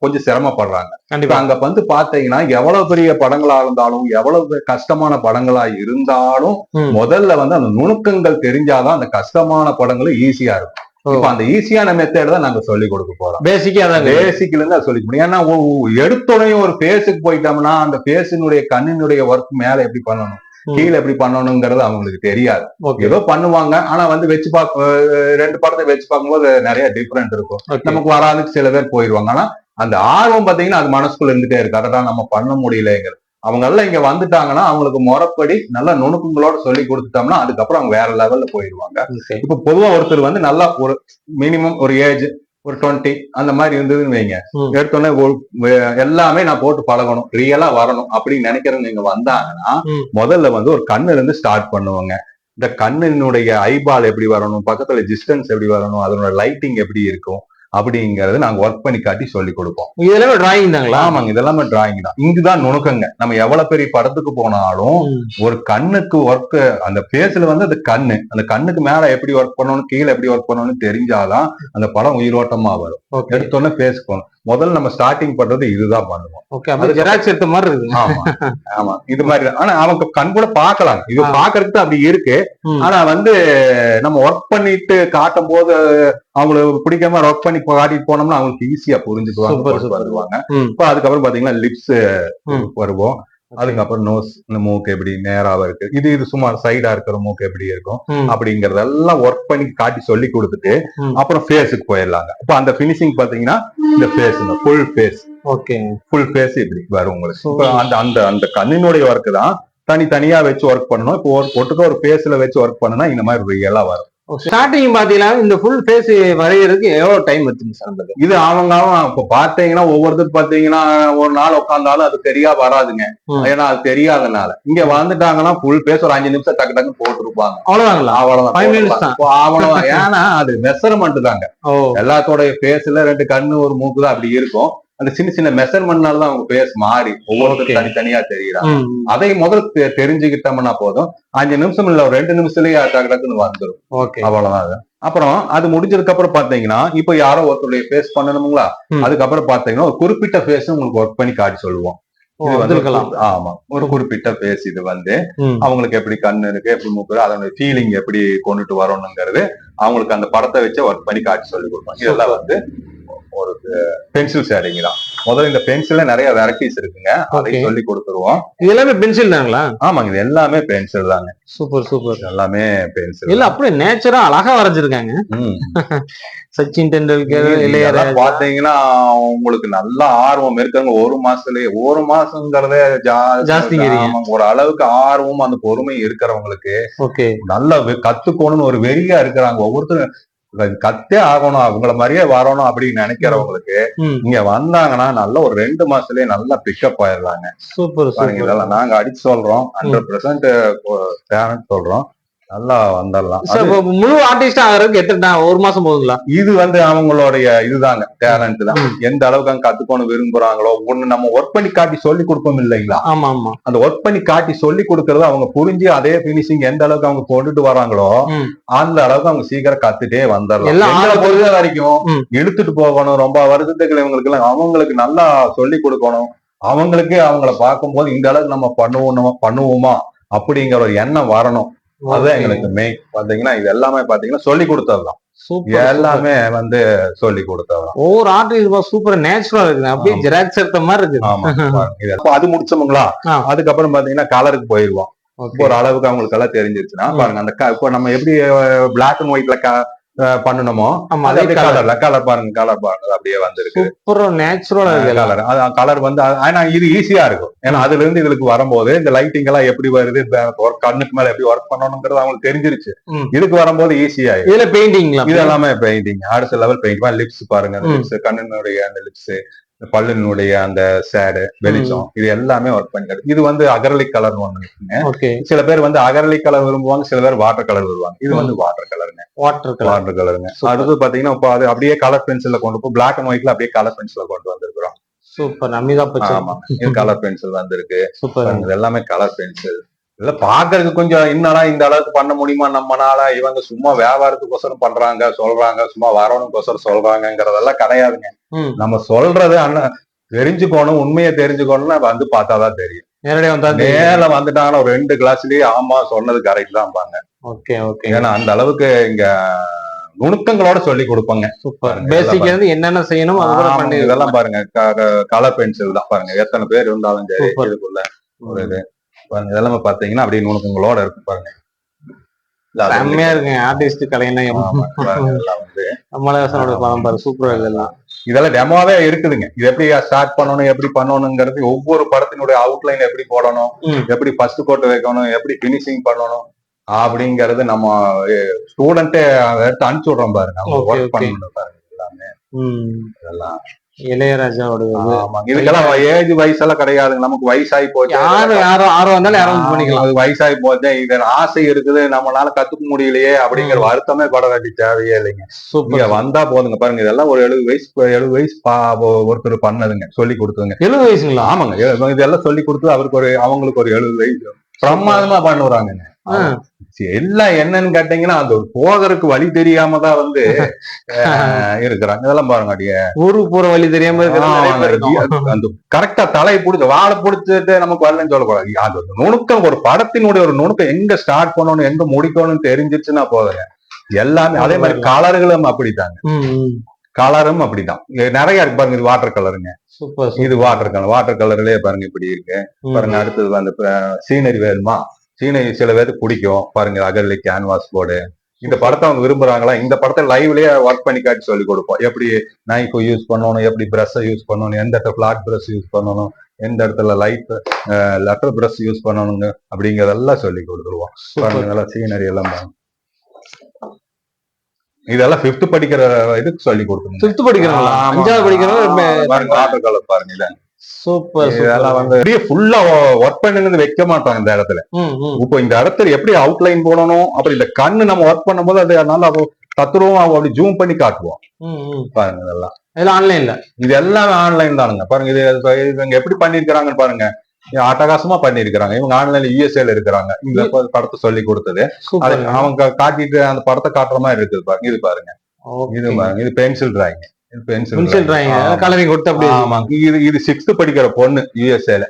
கொஞ்சம் சிரமப்படுறாங்க. கண்டிப்பா அங்க வந்து பாத்தீங்கன்னா எவ்வளவு பெரிய படங்களா இருந்தாலும் எவ்வளவு கஷ்டமான படங்களா இருந்தாலும் முதல்ல வந்து அந்த நுணுக்கங்கள் தெரிஞ்சாதான் அந்த கஷ்டமான படங்களும் ஈஸியா இருக்கும். இப்ப அந்த ஈஸியான மெத்தட் தான் நாங்க சொல்லி கொடுக்க போறோம். பேசிக்ல இருந்து சொல்லி கொடுங்க. ஏன்னா எடுத்தோடனே ஒரு பேஸுக்கு போயிட்டோம்னா அந்த பேஸினுடைய கண்ணினுடைய ஒர்க் மேல எப்படி பண்ணணும், கீழே எப்படி பண்ணணுங்கிறது அவங்களுக்கு தெரியாது. ஏதோ பண்ணுவாங்க, ஆனா வந்து வச்சு 2 படத்தை வச்சு பார்க்கும்போது நிறைய டிஃபரெண்ட் இருக்கும். நமக்கு வராதுக்கு சில பேர் போயிடுவாங்க. ஆனா அந்த ஆர்வம் பாத்தீங்கன்னா அது மனசுக்குள்ள இருந்துட்டே இருக்கு. அதான் நம்ம பண்ண முடியலங்கிறது. அவங்க எல்லாம் இங்க வந்துட்டாங்கன்னா அவங்களுக்கு முறைப்படி நல்ல நுணுக்கங்களோட சொல்லி கொடுத்துட்டோம்னா அதுக்கப்புறம் அவங்க வேற லெவல்ல போயிடுவாங்க. இப்ப பொதுவா ஒருத்தர் வந்து நல்லா ஒரு மினிமம் ஒரு ஏஜ் ஒரு 20 அந்த மாதிரி இருந்ததுன்னு வைங்க, எடுத்தோடனே எல்லாமே நான் போட்டு பழகணும், ரியலா வரணும் அப்படின்னு நினைக்கிறவங்க இங்க வந்தாங்கன்னா முதல்ல வந்து ஒரு கண்ணுல இருந்து ஸ்டார்ட் பண்ணுவாங்க. இந்த கண்ணினுடைய ஐபால் எப்படி வரணும், பக்கத்துல டிஸ்டன்ஸ் எப்படி வரணும், அதனோட லைட்டிங் எப்படி இருக்கும் அப்படிங்கறது நாங்க ஒர்க் பண்ணி காட்டி சொல்லி கொடுப்போம். இதெல்லாமே டிராயிங் தாங்களா? ஆமாங்க, இதெல்லாமே டிராயிங் தான். இங்குதான் நுணுக்கங்க. நம்ம எவ்வளவு பெரிய படத்துக்கு போனாலும் ஒரு கண்ணுக்கு ஒர்க், அந்த பேஸ்ல வந்து அந்த கண்ணுக்கு மேல எப்படி ஒர்க் பண்ணணும், கீழே எப்படி ஒர்க் பண்ணணும்னு தெரிஞ்சாதான் அந்த படம் உயிரோட்டமா வரும். எடுத்தோன்னே பேஸ் போகணும். முதல்ல நம்ம ஸ்டார்டிங் பண்றது இதுதான் பண்ணுவோம். ஆமா, இது மாதிரி. ஆனா அவங்க கண் கூட பாக்கலாம், இது பாக்குறதுக்கு அப்படி இருக்கு. ஆனா வந்து நம்ம ஒர்க் பண்ணிட்டு காட்டும் போது அவங்களுக்கு பிடிக்காம ஒர்க் பண்ணி காட்டிட்டு போனோம்னா அவங்களுக்கு ஈஸியா புரிஞ்சுக்குவாங்க, வருவாங்க. இப்ப அதுக்கப்புறம் பாத்தீங்கன்னா லிப்ஸ் வருவோம். அதுக்கப்புறம் நோஸ், இந்த மூக்கு எப்படி நேராவா இருக்கு, இது சும்மா சைடா இருக்கிற மூக்கு எப்படி இருக்கும் அப்படிங்கறதெல்லாம் ஒர்க் பண்ணி காட்டி சொல்லி கொடுத்துட்டு அப்புறம் ஃபேஸுக்கு போயிடலாங்க. இப்ப அந்த பினிஷிங் பாத்தீங்கன்னா இந்த ஃபேஸ், இந்த full face okay. Full face இப்படி வரும் உங்களுக்கு. இப்ப அந்த அந்த அந்த கண்ணினுடைய ஒர்க் தான் தனித்தனியா வச்சு ஒர்க் பண்ணணும். இப்போ ஒட்டுக்க ஒரு ஃபேஸ்ல வச்சு ஒர்க் பண்ணனா இந்த மாதிரி ரியலா வரும். ஸ்டார்டிங் பாத்தீங்கன்னா இந்த ஃபுல் ஃபேஸ் வரையறதுக்கு எவ்வளவு டைம் எடுத்துங்க சார்? இது அவங்க இப்ப பாத்தீங்கன்னா ஒவ்வொருத்தர் பாத்தீங்கன்னா ஒரு நாள் உட்காந்தாலும் அது சரியா வராதுங்க. ஏன்னா அது தெரியாதனால இங்க வந்துட்டாங்கன்னா ஃபுல் ஃபேஸ் ஒரு 5 நிமிஷம் டக்கு டக்கு போட்டுருப்பாங்க. அவ்வளவுதாங்களா? அவ்வளவுதான். அவ்வளவுதான். ஏன்னா அது மெஷர்மெண்ட் தாங்க. எல்லாத்தோட ஃபேஸ்ல 2 கண்ணு ஒரு மூக்கு தான் அப்படி இருக்கும். அந்த சின்ன சின்ன மெஷர்மெண்ட்னால தான் அவங்க ஃபேஸ் மாறி ஒவ்வொருத்தரும் தனித்தனியா தெரியுறாங்க. அதை முதல்ல தெரிஞ்சுக்கிட்டோம்னா போதும். 5 நிமிஷம் இல்ல ஒரு 2 நிமிஷத்துலயே டக்கு டக்குன்னு வந்துடும். அவ்வளவுதான். அப்புறம் அது முடிஞ்சதுக்கு அப்புறம் பாத்தீங்கன்னா இப்ப யாரோ ஒருத்தருடைய ஃபேஸ் பண்ணணுங்களா, அதுக்கப்புறம் பாத்தீங்கன்னா ஒரு குறிப்பிட்ட ஃபேஸ் உங்களுக்கு ஒர்க் பண்ணி காட்டி சொல்லுவோம். ஆமா, ஒரு குறிப்பிட்ட ஃபேஸ் இது வந்து அவங்களுக்கு எப்படி கண்ணு இருக்கு, எப்படி மூக்கு, அதோட ஃபீலிங் எப்படி கொண்டுட்டு வரணுங்கிறது அவங்களுக்கு அந்த படத்தை வச்சு ஒர்க் பண்ணி காட்டி சொல்லி கொடுப்பாங்க. இதெல்லாம் வந்து ஒரு பென்சில் ஷேடிங் தான். முதல்ல இந்த பென்சில்ல நிறைய வெரைட்டிஸ் இருக்குங்க, அதை சொல்லி கொடுத்துருவோம். இது எல்லாமே பென்சில் தாங்களா? ஆமாங்க, இது எல்லாமே பென்சில் தாங்க. Super super. எல்லாமே பென்சில். இல்ல அப்படியே நேச்சரா அழகா வரைஞ்சிருக்காங்க. சச்சின் டெண்டுல்கர், இளையராஜா பாத்தீங்கன்னா உங்களுக்கு நல்ல ஆர்வம் இருக்காங்க. ஒரு மாசங்கிறதே ஜாஸ்தி. ஒரு அளவுக்கு ஆர்வம் அந்த பொறுமை இருக்கிறவங்களுக்கு நல்லா கத்துக்கணும்னு ஒரு வெறியா இருக்கிறாங்க. ஒவ்வொருத்தரும் கத்தே ஆகணும், அவங்கள மாதிரியே வரணும் அப்படின்னு நினைக்கிறவங்களுக்கு இங்க வந்தாங்கன்னா நல்ல ஒரு 2 மாசத்துலயே நல்லா பிக்கப் ஆயிடலாங்க. சூப்பர். இதெல்லாம் நாங்க அடிச்சு சொல்றோம், 100% சொல்றோம், நல்லா வந்துடலாம். முழு ஆர்டிஸ்ட் ஆகிறதுக்கு எத்தனை ஒரு மாசம் போகுங்களா? இது வந்து அவங்களுடைய இதுதாங்க, டேலண்ட் தான். எந்த அளவுக்கு அங்க கத்துக்கணும் விரும்புறாங்களோ ஒண்ணு நம்ம ஒர்க் பண்ணி காட்டி சொல்லி கொடுப்போம் இல்லைங்களா? ஆமா ஆமா. அந்த ஒர்க் பண்ணி காட்டி சொல்லி கொடுக்கறது அவங்க புரிஞ்சு அதே பினிஷிங் எந்த அளவுக்கு அவங்க கொண்டுட்டு வராங்களோ அந்த அளவுக்கு அவங்க சீக்கிரம் கத்துட்டே வந்துடலாம். பொறுத்த வரைக்கும் இழுத்துட்டு போகணும், ரொம்ப வருஷத்துக்கு இவங்களுக்கு எல்லாம் அவங்களுக்கு நல்லா சொல்லி கொடுக்கணும். அவங்களுக்கு அவங்கள பார்க்கும் போது இந்த அளவுக்கு நம்ம பண்ணுவோமா அப்படிங்கிற ஒரு எண்ணம் வரணும். அதுதான் எங்களுக்கு மெயின். பாத்தீங்கன்னா இது எல்லாமே பாத்தீங்கன்னா சொல்லி கொடுத்ததுதான். எல்லாமே வந்து சொல்லி கொடுத்ததுதான். ஒவ்வொரு ஆர்டிஸ்ட் சூப்பர் நேச்சுரலா இருக்கு, அப்படியே ஜெராக்ஸ் எடுத்த மாதிரி இருக்கு. ஆமா. அது முடிச்சோமுங்களா, அதுக்கப்புறம் பாத்தீங்கன்னா கலருக்கு போயிருவோம். ஒரு அளவுக்கு அவங்களுக்கு எல்லாம் தெரிஞ்சிருச்சுன்னா பாருங்க, அந்த இப்போ நம்ம எப்படி பிளாக் அண்ட் ஒயிட்ல பண்ணணுமோ கலர் பாருங்க அப்படியே வந்திருக்கு. கலர் வந்து ஆனா இது ஈஸியா இருக்கும். ஏன்னா அதுல இருந்து இதுக்கு வரும்போது இந்த லைட்டிங் எல்லாம் எப்படி வருது, கண்ணுக்கு மேல எப்படி ஒர்க் பண்ணணுங்கிறது அவங்களுக்கு தெரிஞ்சிருச்சு. இதுக்கு வரும்போது ஈஸியா இதுல பெயிண்டிங், இது எல்லாமே பெயிண்டிங், அடுத்த லெவல் பெயிண்ட். லிப்ஸ் பாருங்க, லிப்ஸ் கண்ணினுடைய அந்த லிப்ஸ், பல்லினுடைய அந்த ஷேடு, வெளிச்சம், இது எல்லாமே ஒர்க் பண்ணிக்கிறது. இது வந்து அகரலிக் கலர் ஒண்ணு இருக்குங்க. சில பேர் வந்து அகரலிக் கலர் விரும்புவாங்க, சில பேர் வாட்டர் கலர் விரும்புவாங்க. இது வந்து வாட்டர் கலருங்க. வாட்டர் கலருங்க. அடுத்து பாத்தீங்கன்னா இப்போ அது அப்படியே கலர் பென்சில்ல கொண்டு போய் பிளாக் அண்ட் ஒயிட்ல அப்படியே கலர் பென்சில்ல கொண்டு வந்திருக்கிறோம். சூப்பர். ஆமா, இது கலர் பென்சில் வந்திருக்கு. இது எல்லாமே கலர் பென்சில். இல்ல பாக்குறதுக்கு கொஞ்சம் என்னடா இந்த அளவுக்கு பண்ண முடியுமா நம்மனால, இவங்க சும்மா வியாபாரத்துக்கோசரம் பண்றாங்க சொல்றாங்க, சும்மா வரணும்கோசரம் சொல்றாங்கிறதெல்லாம் கிடையாதுங்க. நம்ம சொல்றது தெரிஞ்சுக்கணும், உண்மையை தெரிஞ்சுக்கணும்னா வந்து பார்த்தாதான் தெரியும். நேர வந்துட்டாங்கன்னா ஒரு 2 கிளாஸ்லயே ஆமா சொன்னது கரெக்ட் தான் பாங்க. ஏன்னா அந்த அளவுக்கு இங்க நுணுக்கங்களோட சொல்லி கொடுப்பாங்க. என்னென்ன செய்யணும் இதெல்லாம் பாருங்க, கலர் பென்சில் தான் பாருங்க. எத்தனை பேர் இருந்தாலும் சரி இதுக்குள்ள ஒரு இது பாருங்க. இதெல்லாம் பாத்தீங்கன்னா அப்படியே நுணுக்கங்களோட இருக்கு பாருங்க. செம்மையா இருக்கு ஆர்டிஸ்ட் கலைஞர். சூப்பரா இதெல்லாம். இதெல்லாம் டெமோவே இருக்குதுங்க. இது எப்படி ஸ்டார்ட் பண்ணணும், எப்படி பண்ணணுங்கிறது, ஒவ்வொரு படத்தினுடைய அவுட்லைன் எப்படி போடணும், எப்படி ஃபர்ஸ்ட் கோட் வைக்கணும், எப்படி பினிஷிங் பண்ணணும் அப்படிங்கறது நம்ம ஸ்டூடெண்டே எடுத்து அனுப்பிச்சு விடுறோம் பாருங்க. அவங்க ஒர்க் பண்ணணும் பாருங்க எல்லாமே. இதெல்லாம் இளையராஜாவோட. இதுக்கெல்லாம் ஏஜ் வயசெல்லாம் கிடையாதுங்க. நமக்கு வயசாகி போச்சு, வயசாகி போச்சு, இது ஆசை இருக்குது, நம்மளால கத்துக்க முடியலையே அப்படிங்கிற வருத்தமே பட வேண்டிய தேவையே இல்லைங்க. இங்க வந்தா போதுங்க. பாருங்க, இதெல்லாம் ஒரு 70 வயசு ஒருத்தர் பண்ணதுங்க, சொல்லி கொடுத்ததுங்க. 70 வயசுங்களா? ஆமாங்க, இதெல்லாம் சொல்லி கொடுத்து அவங்களுக்கு ஒரு 70 வயசு பிரமாதமா பண்ணுறாங்க. எல்லாம் என்னன்னு கேட்டீங்கன்னா அந்த போதற்கு வழி தெரியாம தான் வந்து இருக்கிறாங்க. இதெல்லாம் பாருங்க, அடிய ஊருக்கு போற வழி தெரியாம அந்த கரெக்டா தலையை பிடிச்ச வாழை பிடிச்சிட்டு நமக்கு வரலன்னு சொல்லக்கூடாது. அது நுணுக்கம், ஒரு படத்தினுடைய ஒரு நுணுக்கம் எங்க ஸ்டார்ட் பண்ணணும் எங்க முடிக்கணும்னு தெரிஞ்சிச்சுன்னா போதுங்க. எல்லாமே அதே மாதிரி கலர்களும் அப்படித்தாங்க. கலரும் அப்படிதான் நிறைய இருக்கு பாருங்க. இது வாட்டர் கலருங்க. இது வாட்டர் கலர்லயே பாருங்க இப்படி இருக்கு பாருங்க. அடுத்தது அந்த சீனரி வேணுமா, சீனரி சில பேருக்கு பிடிக்கும் பாருங்க. அகர்லி கேன்வாஸ் போர்டு, இந்த படத்தை அவங்க விரும்புறாங்களா, இந்த படத்தை லைவ்லயே ஒர்க் பண்ணி காட்டி சொல்லி கொடுப்போம். எப்படி நைஃப் யூஸ் பண்ணணும், எப்படி பிரஷ் யூஸ் பண்ணணும், எந்த இடத்துல பிளாட் பிரஷ் யூஸ் பண்ணணும், எந்த இடத்துல லெட்டர் பிரஷ் யூஸ் பண்ணணுங்க அப்படிங்கறதெல்லாம் சொல்லி கொடுத்துருவோம். இதெல்லாம் சீனரி எல்லாம் இதெல்லாம் 5th படிக்கிற இதுக்கு சொல்லி கொடுக்கணும். 5th படிக்கிறாங்களா? 5வது படிக்கிறவங்க வாட்டர் கலர் பாருங்க. இதான் சூப்பர். இதெல்லாம் வந்து அப்படியே ஃபுல்லா ஒர்க் பண்ணுங்கிறது வைக்க மாட்டாங்க இந்த இடத்துல. இப்போ இந்த இடத்துல எப்படி அவுட்லைன் போடணும், அப்புறம் இந்த கண்ணு நம்ம ஒர்க் பண்ணும்போது அது நல்லா தத்துருவோம் அப்படி ஜூம் பண்ணி காட்டுவோம். பாருங்க இதெல்லாம் ஆன்லைன்ல, இது எல்லாமே ஆன்லைன் தானுங்க. பாருங்க இது இவங்க எப்படி பண்ணிருக்கிறாங்கன்னு பாருங்க. அட்டகாசமா பண்ணிருக்கிறாங்க. இவங்க ஆன்லைன்ல யூஎஸ்ஏல இருக்கிறாங்க. இந்த படத்தை சொல்லி கொடுத்தது அவங்க காட்டிட்டு அந்த படத்தை காட்டுற மாதிரி இருக்குது பாருங்க. இது பாருங்க, இது பாருங்க, இது pencil drawing. Pencil drawing colouring கொடுத்து அப்படியே. ஆமாங்க. இது 6th படிக்கிற பொண்ணு யூஎஸ்ஏல.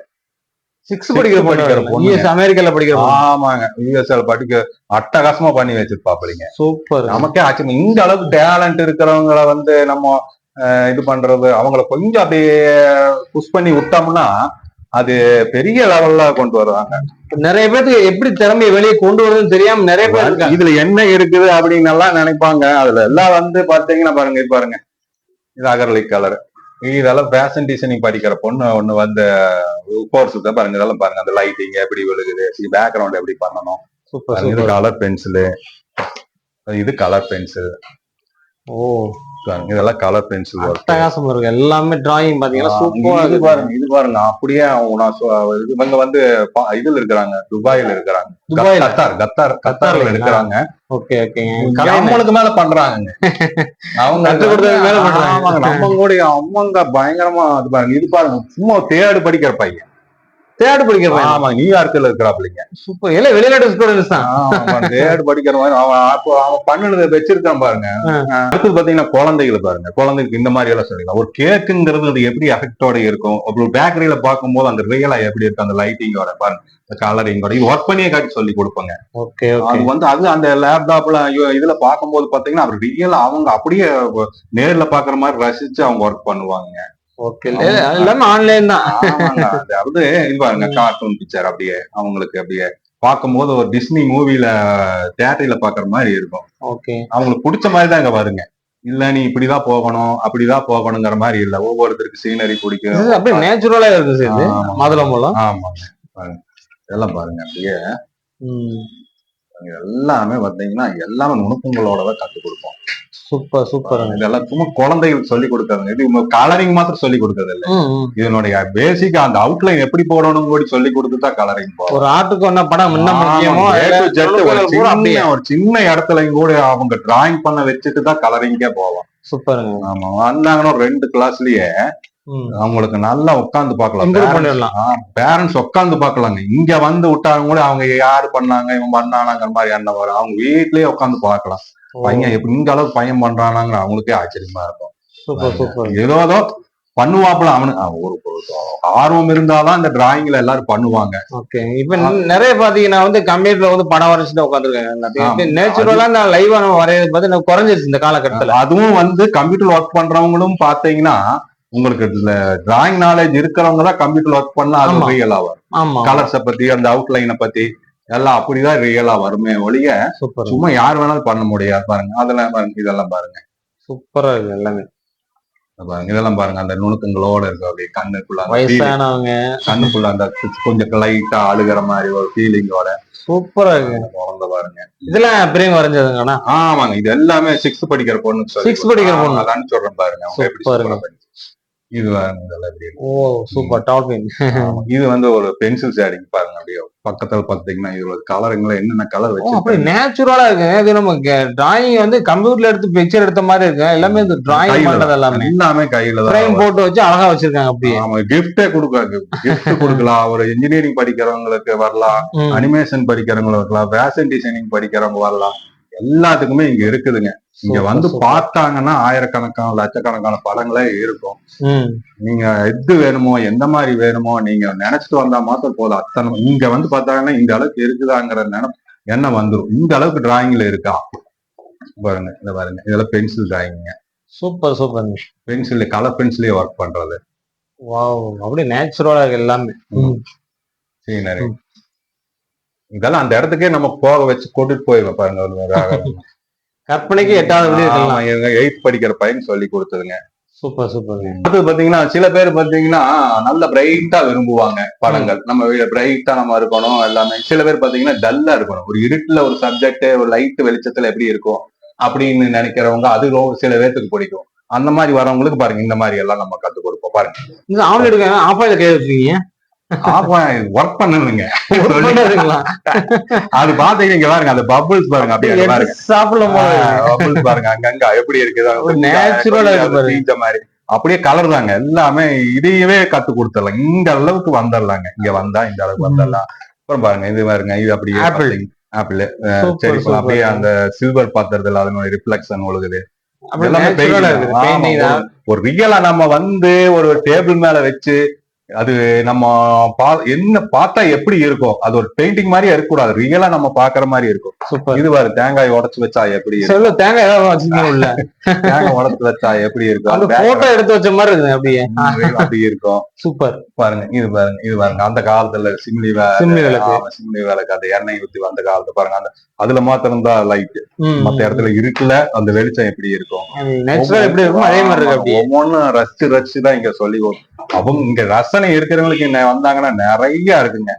6th படிக்கிற பொண்ணு யூஎஸ் அமெரிக்கால படிக்கிற. ஆமாங்க, யூஎஸ்ஏல படிக்க அட்டகாசமா பண்ணி வச்சிருப்பாப்பிள்ளைங்க. சூப்பர். நமக்கே ஆச்சரியம். இந்த அளவுக்கு டேலண்ட் இருக்கிறவங்களை வந்து நம்ம இது பண்றது, அவங்கள கொஞ்சம் அப்படியே புஷ் பண்ணி விட்டோம்னா அது பெரிய லெவல்ல கொண்டு வருவாங்க. நிறைய பேருக்கு எப்படி திறமையை வெளியே கொண்டு வருதுன்னு தெரியாம நிறைய பேர் இதுல என்ன இருக்குது அப்படின்னு எல்லாம் நினைப்பாங்க. அதுல எல்லாம் வந்து பாத்தீங்கன்னா பாருங்க, இது பாருங்க, இது அகர்லிக் கலர். இதெல்லாம் ஃபேஷன் டிசைனிங் படிக்கிற பொண்ணு ஒண்ணு வந்து கோர்ஸ் பாருங்க. இதெல்லாம் பாருங்க, அந்த லைட்டிங் எப்படி விழுகுது, பேக்ரவுண்ட் எப்படி பண்ணணும். இது கலர் பென்சிலு, இது கலர் பென்சில். ஓ, இதெல்லாம் கலர் பென்சில். அட்டகாசம் இருக்கு. எல்லாமே டிராயிங் பாத்தீங்கன்னா சூப்பரா. இது பாருங்க, இது பாருங்க, அப்படியே இவங்க வந்து இதுல இருக்கிறாங்க, துபாயில இருக்கிறாங்க, கத்தார்ல இருக்கிறாங்க. Okay okay. நம்மளுக்கு மேல பண்றாங்க அவங்க. நம்ம கூட அவங்க பயங்கரமா. அது பாருங்க, இது பாருங்க, சும்மா தேடு படிக்கிற பையன். தேர்ட் படிக்கிற. ஆமா, நியூயார்க்ல இருக்கிறாப்லிங்க. சூப்பர். எல்லாம் வெளிநாட்டு ஸ்டூடெண்ட்ஸ் தான். தேர்ட் படிக்கிற மாதிரி அவன் பண்ணுனதை வச்சிருக்கான் பாருங்க. அடுத்தது பாத்தீங்கன்னா குழந்தைகளை பாருங்க. குழந்தைகளுக்கு இந்த மாதிரி எல்லாம் சொல்லிக்கலாம். ஒரு கேக்குங்கிறது அது எப்படி அஃபெக்டோட இருக்கும், அப்புறம் பேக்கரியில பார்க்கும்போது அந்த ரியலா எப்படி இருக்கும், அந்த லைட்டிங்கோட பாருங்க, கலரிங்கோட இது ஒர்க் பண்ணியே காட்டி சொல்லி கொடுப்பாங்க. அது வந்து அது அந்த லேப்டாப்ல இதுல பார்க்கும்போது பாத்தீங்கன்னா அவர் ரியலா அவங்க அப்படியே நேர்ல பாக்குற மாதிரி ரசிச்சு அவங்க ஒர்க் பண்ணுவாங்க. எல்லாமே ஆன்லைன் தான். அதாவது இது பாருங்க, கார்ட்டூன் பிக்சர் அப்படியே அவங்களுக்கு அப்படியே பார்க்கும்போது ஒரு டிஸ்னி மூவில தியேட்டர்ல பாக்குற மாதிரி இருக்கும். அவங்களுக்கு பிடிச்ச மாதிரி தான் இங்க வருங்க. இல்ல நீ இப்படிதான் போகணும் அப்படிதான் போகணுங்கிற மாதிரி இல்ல. ஒவ்வொருத்தருக்கு சீனரி பிடிக்கும், அப்படியே நேச்சுரலா இருக்கு. ஆமாங்க. இதெல்லாம் பாருங்க, அப்படியே எல்லாமே பாத்தீங்கன்னா எல்லாமே நுணுக்கங்களோட தான் கத்துக் கொடுப்போம். Super super. இதெல்லாம் சும்மா குழந்தைகளுக்கு சொல்லி கொடுக்காதுங்க. இது கலரிங் மாத்திரம் சொல்லி கொடுக்கறது இல்ல. இதனுடைய பேசிக் அந்த அவுட்லைன் எப்படி போடணும் கூட சொல்லி கொடுத்துதான் கலரிங் போகும். ஒரு ஆர்ட்டுக்கு ஒன்ன படம் ஒரு சின்ன இடத்துலயும் கூட அவங்க டிராயிங் பண்ண வச்சுட்டு தான் கலரிங்கே போவோம். சூப்பருங்க. ஆமா, வந்தாங்கன்னா 2 கிளாஸ்லயே அவங்களுக்கு நல்லா உட்காந்து பாக்கலாம். பேரண்ட்ஸ் உட்காந்து பாக்கலாங்க. இங்க வந்து விட்டாங்க கூட அவங்க யாரு பண்ணாங்க, இவங்க பண்ணாங்கிற மாதிரி என்ன வரும். அவங்க வீட்லயே உட்காந்து பாக்கலாம். பையன் எப்படி இந்த அளவுக்கு பையன் பண்றானாங்க அவங்களுக்கே ஆச்சரியமா இருக்கும். ஏதோ பண்ணுவாப்புல. அவனுக்கு ஒரு ஆர்வம் இருந்தாதான் இந்த டிராயிங்ல எல்லாரும் பண்ணுவாங்க. இப்ப நிறைய பாத்தீங்கன்னா வந்து கம்ப்யூட்டர்ல வந்து படம் வரைச்சுட்டு உட்காந்துருக்காங்க. நேச்சுரலா நான் லைவா நம்ம வரையறது பார்த்து குறைஞ்சிருச்சு இந்த காலகட்டத்துல. அதுவும் வந்து கம்ப்யூட்டர் ஒர்க் பண்றவங்களும் பாத்தீங்கன்னா உங்களுக்கு டிராயிங் நாலேஜ் இருக்கிறவங்க தான் கம்ப்யூட்டர் ஒர்க் பண்ணா அது ரியலா வரும். கலர்ஸை பத்தி அந்த அவுட்லைனை பத்தி எல்லாம் அப்படிதான் ரியலா வருமே ஒழிய சும்மா யார் வேணாலும் பண்ண முடியாது. பாருங்க, அதெல்லாம் பாருங்க, இதெல்லாம் பாருங்க, சூப்பரா இருக்கு எல்லாமே. பாருங்க, இதெல்லாம் பாருங்க, அந்த நுணுக்கங்களோட இருக்கு. அப்படியே கண்ணுக்குள்ள வயசானவங்க கண்ணுக்குள்ள அந்த கொஞ்சம் லைட்டா அழுகிற மாதிரி ஒரு ஃபீலிங்கோட சூப்பரா இருக்கு. குழந்தை பாருங்க, இதெல்லாம் பிரியம் வரைஞ்சதுங்கண்ணா. ஆமாங்க, இது எல்லாமே 6th படிக்கிற பொண்ணு. 6th படிக்கிற பொண்ணு அதை அனுப்பிச்சுடுறேன் பாருங்க. அவங்க இது சூப்பர் டாப்பிங். இது வந்து ஒரு பென்சில் ஷேடிங் பாருங்க. அப்படியே பக்கத்துல பாத்தீங்கன்னா இது கலருங்கள என்னென்ன கலர் வச்சு அப்படி நேச்சுரலா இருக்கு. இது நம்ம டிராயிங் வந்து கம்ப்யூட்டர்ல எடுத்து பிக்சர் எடுத்த மாதிரி இருக்கு. எல்லாமே இந்த டிராயிங் பண்றது எல்லாமே கையில ஃப்ரேம் போட்டு வச்சு அழகா வச்சிருக்காங்க. அப்படியே ஆமா, கிஃப்டே கொடுக்காது. கிஃப்ட் கொடுக்கலாம். ஒரு இன்ஜினியரிங் படிக்கிறவங்களுக்கு வரலாம், அனிமேஷன் படிக்கிறவங்களுக்கு வரலாம், ஃபேஷன் டிசைனிங் படிக்கிறவங்க வரலாம். எல்லாத்துக்குமே இங்க இருக்குதுங்க. இங்க வந்து பார்த்தாங்கன்னா ஆயிரக்கணக்கான லட்சக்கணக்கான படங்களே இருக்கும். நீங்க எது வேணுமோ எந்த மாதிரி வேணுமோ நீங்க நினைச்சிட்டு வந்தா மாத்திரம் போதும். அத்தனை இங்க வந்து பார்த்தாங்கன்னா இந்த அளவுக்கு இருக்குதாங்கிற எண்ணம் வந்துடும். இந்த அளவுக்கு டிராயிங்ல இருக்கா பாருங்க. இத பாருங்க, இதெல்லாம் பென்சில் டிராயிங்க. Super super. பென்சில் கலர் பென்சிலே ஒர்க் பண்றது. வாவ், அப்படியே நேச்சுரலா இருக்கு எல்லாமே. சீனரி இதெல்லாம் அந்த இடத்துக்கே நம்ம போக வச்சு கூட்டிட்டு போயிடுவோம் பாருங்க. கற்பனைக்கு எட்டாவது வெளியே இருக்கலாம். 8th படிக்கிற பையன் சொல்லி கொடுத்ததுங்க. Super super. அது பாத்தீங்கன்னா சில பேர் பாத்தீங்கன்னா நல்ல பிரைட்டா விரும்புவாங்க படங்கள். நம்ம பிரைட்டா நம்ம இருக்கணும் எல்லாமே. சில பேர் பாத்தீங்கன்னா டல்லா இருக்கணும். ஒரு இருட்டுல ஒரு சப்ஜெக்ட் ஒரு லைட் வெளிச்சத்துல எப்படி இருக்கும் அப்படின்னு நினைக்கிறவங்க அது சில பேர்த்துக்கு பிடிக்கும். அந்த மாதிரி வரவங்களுக்கு பாருங்க இந்த மாதிரி எல்லாம் நம்ம கத்து கொடுப்போம். பாருங்க இந்த ஆம்லெட் ஆப்பாயில கை வச்சிருக்கீங்க. ஒர்க் பண்ணுங்க. அது பாத்தீங்க இங்க பாருங்க அந்த பபுள்ஸ் பாருங்க அப்படியே பாருங்க சாப்பிடலாம் பபுள்ஸ் பாருங்க அங்கங்க எப்படி இருக்குது நேச்சுரலா இருக்கு மாதிரி அப்படியே கலர் தாங்க எல்லாமே. இதையவே கத்து கொடுத்துடலாம். இந்த அளவுக்கு வந்துடலாங்க. இங்க வந்தா இந்த அளவுக்கு வந்துடலாம். அப்புறம் பாருங்க இது பாருங்க இது அப்படியே ஆப்பிள் சரி அப்படியே அந்த சில்வர் பாத்திரத்துல அதனுடைய ரிஃப்ளெக்ஷன் ஒழுகுது. ஒரு ரியலா நம்ம வந்து ஒரு டேபிள் மேல வச்சு அது நம்ம என்ன பார்த்தா எப்படி இருக்கும் அது ஒரு பெயிண்டிங் மாதிரியே இருக்கக்கூடாது. ரியலா நம்ம பாக்குற மாதிரி இருக்கும். இது பாரு தேங்காய் உடைச்சு வச்சா எப்படி இருக்கும். தேங்காய் உடைச்சு வச்சா எப்படி இருக்கும். போட்டோ எடுத்து வச்ச மாதிரி இருக்கு அப்படியே அப்படி இருக்கும். சூப்பர் பாருங்க இது பாருங்க அந்த காலத்துல சிம்லி வேலைக்கு அந்த எண்ணெய் ஊத்தி அந்த காலத்துல பாருங்க அந்த அதுல மாத்திரம் தான் லைட். மத்த இடத்துல இருக்குல்ல அந்த வெளிச்சம் எப்படி இருக்கும் எப்படி இருக்கும் அதே மாதிரி இருக்கு. ஒவ்வொன்னும் ரசிச்சுதான் இங்க சொல்லி அவங்க இங்க ரசனை இருக்கிறவங்களுக்கு வந்தாங்கன்னா நிறைய இருக்குங்க.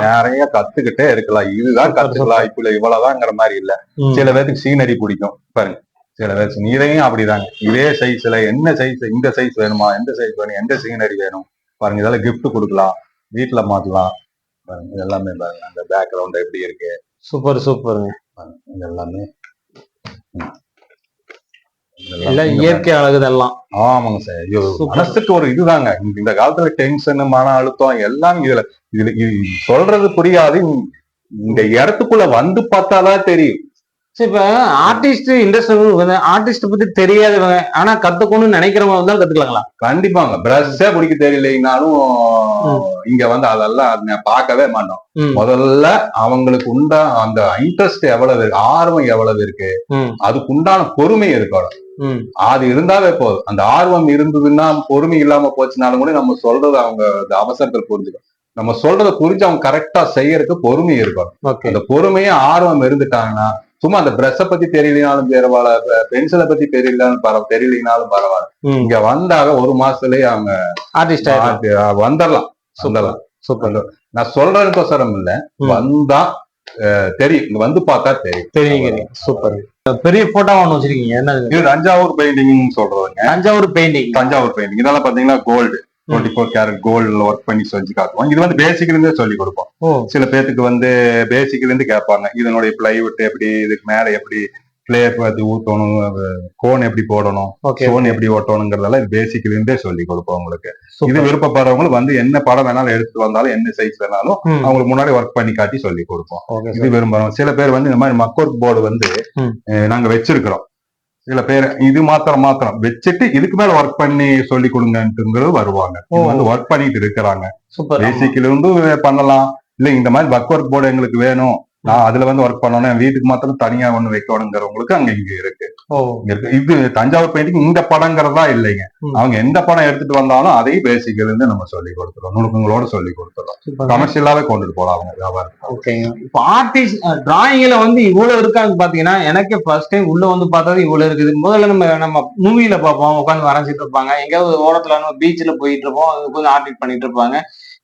நிறைய கத்துக்கிட்டே இருக்கலாம். இதுதான் கத்துக்கலாம் இப்ப இவ்வளவுதான்ங்கிற மாதிரி இல்ல. சில பேருக்கு சீனரி பிடிக்கும் பாருங்க. சில பேர் இதையும் அப்படிதாங்க. இதே சைஸ்ல என்ன சைஸ் இந்த சைஸ் வேணுமா எந்த சைஸ் வேணும் எந்த சீனரி வேணும் பாருங்க. இதெல்லாம் கிஃப்ட் கொடுக்கலாம் வீட்டுல மாட்டலாம் பாருங்க. இது எல்லாமே பாருங்க அந்த பேக்ரவுண்ட் எப்படி இருக்கு. Super super. இது எல்லாமே இயற்கை அழகுதெல்லாம். ஆமாங்க சார். மனசுக்கு ஒரு இதுதாங்க. இந்த காலத்துல டென்ஷன் மன அழுத்தம் எல்லாம் இதுல சொல்றது புரியாது. இந்த இடத்துக்குள்ள வந்து பார்த்தாதான் தெரியும். இப்ப ஆர்டிஸ்ட் இண்டஸ்ட்ரி ஆர்டிஸ்ட் பத்தி தெரியாதவங்க ஆனா கத்துக்கணும்னு நினைக்கிறவங்க வந்தாலும் கத்துக்கலாங்களா? கண்டிப்பாங்க. பிரஷ்ஷே பிடிக்க தெரியலைனாலும் இங்க வந்து அதெல்லாம் பார்க்கவே மாட்டோம். முதல்ல அவங்களுக்கு உண்டா அந்த இன்ட்ரெஸ்ட் எவ்வளவு இருக்கு ஆர்வம் எவ்வளவு இருக்கு அதுக்கு உண்டான பொறுமை இருக்கணும். அது இருந்தாவே போதும். அந்த ஆர்வம் இருந்ததுன்னா பொறுமை இல்லாம போச்சுனாலும் கூட நம்ம சொல்றது அவங்க அவசரத்தில் புரிஞ்சுக்கும். நம்ம சொல்றதை புரிஞ்சு அவங்க கரெக்டா செய்யறதுக்கு பொறுமை இருக்கணும். அந்த பொறுமையே ஆர்வம் இருந்துட்டாங்கன்னா சும்மா அந்த பிரஷ பத்தி தெரியலனாலும் பரவாயில்ல பென்சிலை பத்தி தெரியலனாலும் பரவாயில்ல. இங்க வந்தாக ஒரு மாசத்துலயே அவங்க ஆர்டிஸ்ட் வந்துடலாம். நான் சொல்றதுக்கோசரம் இல்ல வந்தா தெரியும். இங்க வந்து பார்த்தா தெரியும். சூப்பர். பெரிய போட்டோ ஒண்ணு வச்சிருக்கீங்க. என்ன இது தஞ்சாவூர் பெயிண்டிங் சொல்றதுங்க. தஞ்சாவூர் பெயிண்டிங் இதெல்லாம் பாத்தீங்கன்னா கோல்டு 24 கேரட் கோல்ட்ல ஒர்க் பண்ணி செஞ்சு காட்டுவோம். இது வந்து பேசிக்ல இருந்தே சொல்லி கொடுப்போம். சில பேருக்கு வந்து பேசிக்ல இருந்து கேட்பாங்க இதனுடைய பிளைவுட் எப்படி இதுக்கு மேல எப்படி பிளேயர் பார்த்து ஊத்தணும் கோன் எப்படி போடணும் கோன் எப்படி ஓட்டணுங்கிறதெல்லாம் இது பேசிக்ல இருந்தே சொல்லி கொடுப்போம் உங்களுக்கு. இது விருப்பப்படுறவங்களுக்கு வந்து என்ன படம் வேணாலும் எடுத்துட்டு வந்தாலும் என்ன சைஸ் வேணாலும் அவங்களுக்கு முன்னாடி ஒர்க் பண்ணி காட்டி சொல்லி கொடுப்போம். இது விரும்புறோம். சில பேர் வந்து இந்த மாதிரி மக்கோர்க் போர்டு வந்து நாங்க வச்சிருக்கிறோம். சில பேர் இது மாத்திரம் வச்சுட்டு இதுக்கு மேல ஒர்க் பண்ணி சொல்லி கொடுங்கன்றது வருவாங்க. வந்து ஒர்க் பண்ணிட்டு இருக்கிறாங்க. பேசிக்ல இருந்து பண்ணலாம். இல்ல இந்த மாதிரி பக் ஒர்க் போர்டு எங்களுக்கு வேணும் நான் அதுல வந்து ஒர்க் பண்ணணும் வீட்டுக்கு மாத்திரம் தனியா ஒண்ணு வைக்கணுங்கிறவங்களுக்கு அங்க இங்க இருக்கு. இது தஞ்சாவூர் பெயிண்டிங் இந்த படங்கிறதா இல்லைங்க. அவங்க எந்த படம் எடுத்துட்டு வந்தாலும் அதையும் பேசிக்ல இருந்து நம்ம சொல்லி கொடுத்துறோம். நுணுக்கங்களோட சொல்லி கொடுத்துறோம். கமர்ஷியலாவே கொண்டுட்டு போலாம் அவங்க வியாபாரம். இப்போ ஆர்டிஸ்ட் டிராயிங்ல வந்து இவ்வளவு இருக்காங்க பாத்தீங்கன்னா எனக்கு ஃபர்ஸ்ட் டைம் உள்ள வந்து பார்த்தது இவ்வளவு இருக்குது. முதல்ல நம்ம மூவில பார்ப்போம் உட்காந்து வரைஞ்சிட்டு இருப்பாங்க. எங்கேயாவது ஓரத்துல நம்ம பீச்ல போயிட்டு இருப்போம் கொஞ்சம் ஆர்டிஸ்ட் பண்ணிட்டு இருப்பாங்க.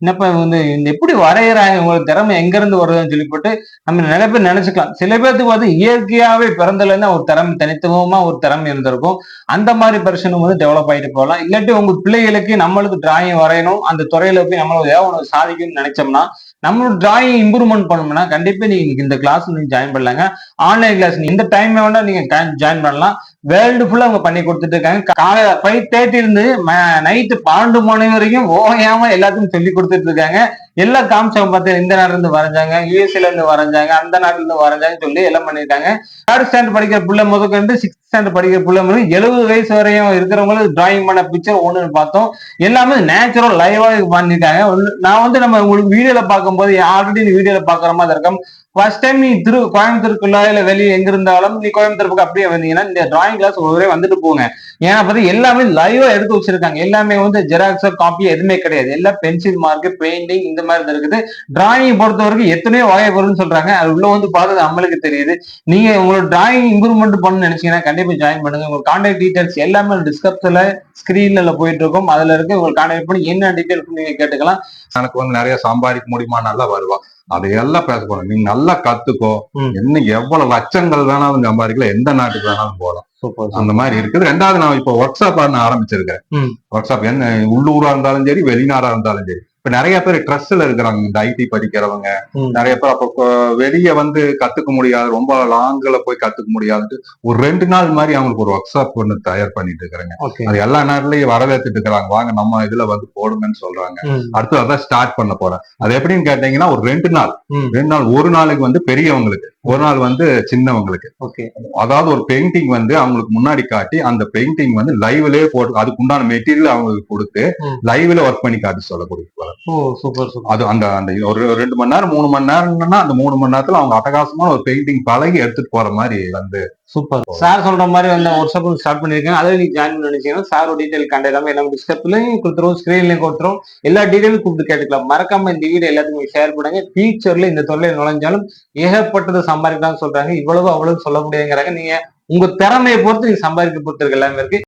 என்னப்ப வந்து எப்படி வரைகிறாங்க உங்களுக்கு திறமை எங்க இருந்து வருதுன்னு சொல்லி போட்டு நம்ம நிறைய பேர் நினைச்சுக்கலாம். சில பேருக்கு வந்து இயற்கையாவே பிறந்தல இருந்து ஒரு திறமை தனித்துவமா ஒரு திறமை இருந்திருக்கும். அந்த மாதிரி பர்சனும் வந்து டெவலப் ஆகிட்டு போகலாம். இல்லாட்டி உங்க பிள்ளைகளுக்கு நம்மளுக்கு டிராயிங் வரையணும் அந்த துறையில போய் நம்மளுக்கு ஏதாவது சாதிக்கணும்னு நினைச்சோம்னா நம்மளோட டிராயிங் இம்ப்ரூவ்மெண்ட் பண்ணணும்னா கண்டிப்பா நீங்க இந்த கிளாஸ் நீங்க ஜாயின் பண்ணலாங்க. ஆன்லைன் கிளாஸ் இந்த டைம் வேணா நீங்க ஜாயின் பண்ணலாம். வேர்ல்டு ஃபுல்லா அவங்க பண்ணி கொடுத்துட்டு இருக்காங்க. காலையில 5:30 இருந்து நைட்டு 12 மணி வரைக்கும் ஓயாம எல்லாத்துக்கும் சொல்லி கொடுத்துட்டு இருக்காங்க. எல்லாம் காமிச்சவங்க பார்த்து இந்த நாட்டுல இருந்து வரைஞ்சாங்க யூஎஸ்ஏல இருந்து வரைஞ்சாங்க அந்த நாட்டுல இருந்து வரைஞ்சாங்கன்னு சொல்லி எல்லாம் பண்ணிருக்காங்க. 3rd ஸ்டாண்டர்ட் படிக்கிற பிள்ளை முதற்கொண்டு 6th ஸ்டாண்டர்ட் படிக்கிற பிள்ளை 70 வயசு வரையும் இருக்கிறவங்களும் டிராயிங் பண்ண பிக்சர் ஒண்ணு பார்த்தோம். எல்லாமே நேச்சுரல் லைவா பண்ணிருக்காங்க. நான் வந்து நம்ம உங்களுக்கு வீடியோல பார்க்கும்போது ஆல்ரெடி இந்த வீடியோல பாக்குற மாதிரி இருக்கும் ஃபர்ஸ்ட் டைம் நீ கோயம்புத்தூருக்குள்ள இல்ல வெளியே எங்க இருந்தாலும் நீ கோயம்புத்தூர் பக்கம் அப்படியே வந்தீங்கன்னா இந்த டிராயிங் கிளாஸ் ஒரே வந்துட்டு போங்க. ஏன்னா பார்த்து எல்லாமே லைவா எடுத்து வச்சிருக்காங்க. எல்லாமே வந்து ஜெராக்ஸோ காப்பி எதுவுமே கிடையாது. எல்லாம் பென்சில் மார்க், பெயிண்டிங் இந்த மாதிரி தான் இருக்குது. டிராயிங் பொறுத்த வரைக்கும் எத்தனையோ வகை வரும்னு சொல்றாங்க. அது உள்ள வந்து பார்த்தது நம்மளுக்கு தெரியுது. நீங்க உங்களோட டிராயிங் இம்ப்ரூவ்மெண்ட் பண்ணணும்னு நினைச்சீங்கன்னா கண்டிப்பா ஜாயின் பண்ணுங்க. உங்க கான்டாக்ட் டீடைல்ஸ் எல்லாமே டிஸ்கிரிப்ஷன்ல ஸ்கிரீன்ல போயிட்டு இருக்கும். அதுல இருக்கு. உங்களுக்கு கான்டாக்ட் பண்ணி என்ன டீடைல்ஸ் நீங்க கேட்டுக்கலாம். எனக்கு வந்து நிறைய சம்பாதிக்க முடியுமா, நல்லா வருவா, அதையெல்லாம் பேச போறோம். நீங்க நல்லா கத்துக்கோ, என்ன எவ்வளவு லட்சங்கள் வேணாலும் சம்பாதிக்கலாம், எந்த நாட்டுக்கு வேணாலும் போகலாம். அந்த மாதிரி இருக்குது. ரெண்டாவது, நான் இப்போ ஒர்க் ஷாப் ஆரம்பிச்சிருக்கேன். ஒர்க் ஷாப் என்ன உள்ளூரா இருந்தாலும் சரி, வெளிநாடா இருந்தாலும் சரி. இப்ப நிறைய பேர் ட்ரெஸ்ல இருக்கிறாங்க, இந்த ஐடி படிக்கிறவங்க நிறைய பேர். அப்ப வெளிய வந்து கத்துக்க முடியாது, ரொம்ப லாங்ல போய் கத்துக்க முடியாது. ஒரு 2 நாள் மாதிரி அவங்களுக்கு ஒரு ஒர்க் ஷாப் ஒண்ணு தயார் பண்ணிட்டு இருக்கிறாங்க. அது எல்லா நேரத்துலயும் வரவேற்றுட்டு இருக்கிறாங்க, வாங்க நம்ம இதுல வந்து போடுங்கன்னு சொல்றாங்க. அடுத்து அதான் ஸ்டார்ட் பண்ண போறேன். அது எப்படின்னு கேட்டீங்கன்னா, ஒரு 2 நாள், ஒரு நாளைக்கு வந்து பெரியவங்களுக்கு, ஒரு நாள் வந்து சின்னவங்களுக்கு. அதாவது ஒரு பெயிண்டிங் வந்து அவங்களுக்கு முன்னாடி காட்டி, அந்த பெயிண்டிங் வந்து லைவ்லயே போட்டு அதுக்கு உண்டான மெட்டீரியல் அவங்களுக்கு கொடுத்து லைவ்ல ஒர்க் பண்ணி காட்டி சொல்லக்கூடிய அது அந்த ஒரு 2 மணி நேரம் 3 மணி நேரம்னா அந்த 3 மணி நேரத்துல அவங்க அட்டகாசமான ஒரு பெயிண்டிங் பழகி எடுத்துட்டு போற மாதிரி வந்து. சூப்பர். சார் சொல்ற மாதிரி வந்து ஒர்க் ஷாப் ஸ்டார்ட் பண்ணிருக்கேன். அதை நீங்க ஜாயின் பண்ணி நினைச்சீங்கன்னா சாரோட டீடைல் கான்டாக்ட் எல்லாமே டிஸ்கிரிப்ஷன்லயும் கொடுத்துருவோம், ஸ்கிரீன்லயும் கொடுத்துரும். எல்லா டீடைலும் கூப்பிட்டு கேட்டுக்கலாம். மறக்காம இந்த வீடியோ எல்லாத்துக்கும் ஷேர் பண்ணுங்க. ஃபியூச்சர்ல இந்த தொழிலை நுழைஞ்சாலும் ஏகப்பட்டது சம்பாதிக்கலாம்னு சொல்றாங்க. இவ்வளவு அவ்வளவு சொல்ல முடியாதுங்கிறாங்க. நீங்க உங்க திறமையை பொறுத்து நீங்க சம்பாதிக்க பொறுத்து எல்லாமே இருக்கு.